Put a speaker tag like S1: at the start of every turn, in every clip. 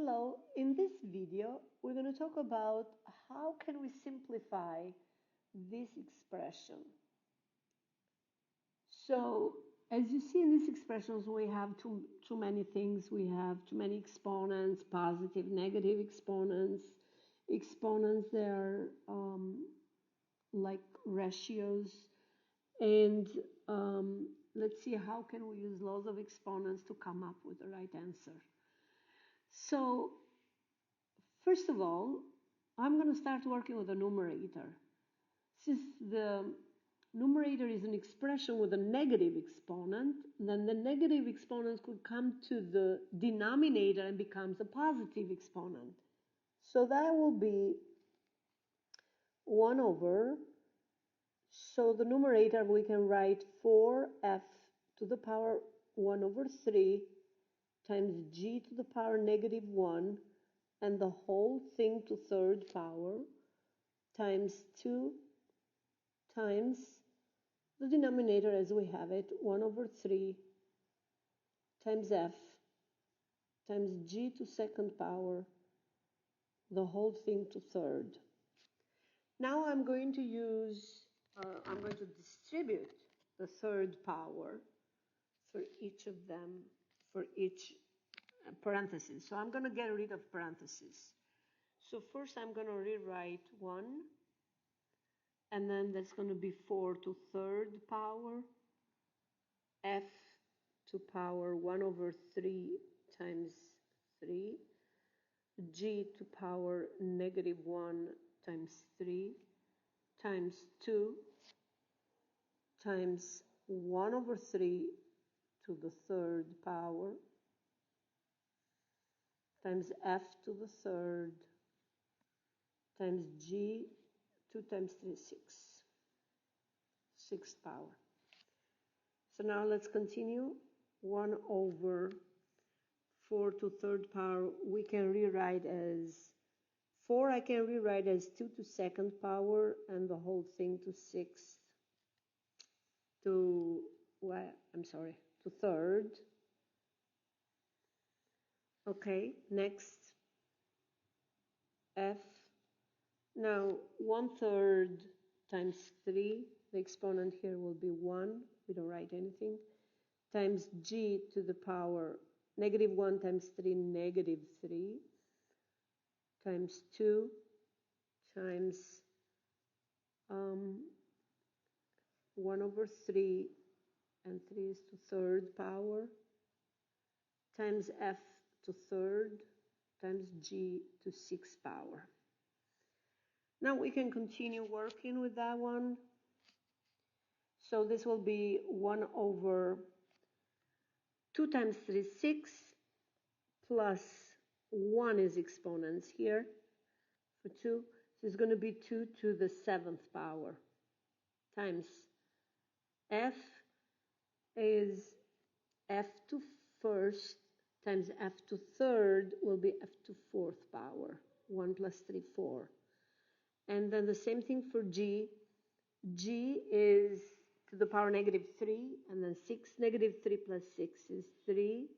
S1: Hello, in this video we're going to talk about how can we simplify this expression. So as you see in these expressions, we have too many things. We have too many exponents, positive, negative exponents. Exponents, they are like ratios. And let's see how can we use laws of exponents to come up with the right answer. So first of all, I'm going to start working with the numerator. Since the numerator is an expression with a negative exponent, then the negative exponent could come to the denominator and becomes a positive exponent. So that will be 1 over, so the numerator we can write 4f to the power 1 over 3 times g to the power negative 1 and the whole thing to third power times 2 times the denominator as we have it, 1 over 3 times f times g to second power, the whole thing to third. Now I'm going to distribute the third power for each of them, for each parenthesis. So I'm going to get rid of parentheses. So first I'm going to rewrite 1, and then that's going to be 4 to third power, f to power 1 over 3 times 3, g to power negative 1 times 3 times 2 times 1 over 3 to the third power times f to the third times g 2 times 3 is 6, sixth power. So now let's continue. 1 over 4 to third power we can rewrite as 4, I can rewrite as 2 to second power and the whole thing to sixth to, well, I'm sorry, to third. Okay, next, f. Now 1/3 times 3, the exponent here will be 1, we don't write anything, times g to the power negative 1 times 3, negative 3, times 2 times 1 over 3, and 3 is to third power, times f to third, times g to sixth power. Now we can continue working with that one. So this will be 1 over 2 times 3 is 6, plus 1 is exponents here for 2. So it's going to be 2 to the 7th power times f is f to first times f to third will be f to 4th power. 1 plus 3, 4. And then the same thing for g. G is to the power negative 3, and then 6. Negative 3 plus 6 is 3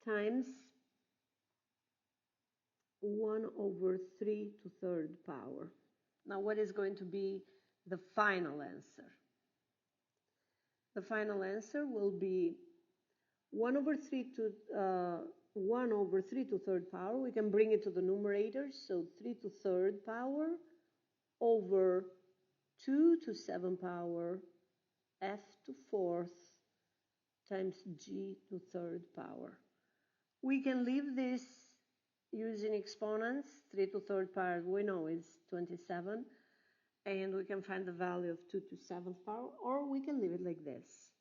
S1: times 1 over 3 to third power. Now what is going to be the final answer? The final answer will be 1 over 3 to 1 over 3 to third power. We can bring it to the numerator, so 3 to third power over 2 to 7 power f to fourth times g to third power. We can leave this using exponents. 3 to third power we know is 27, and we can find the value of 2 to 7th power, or we can leave it like this.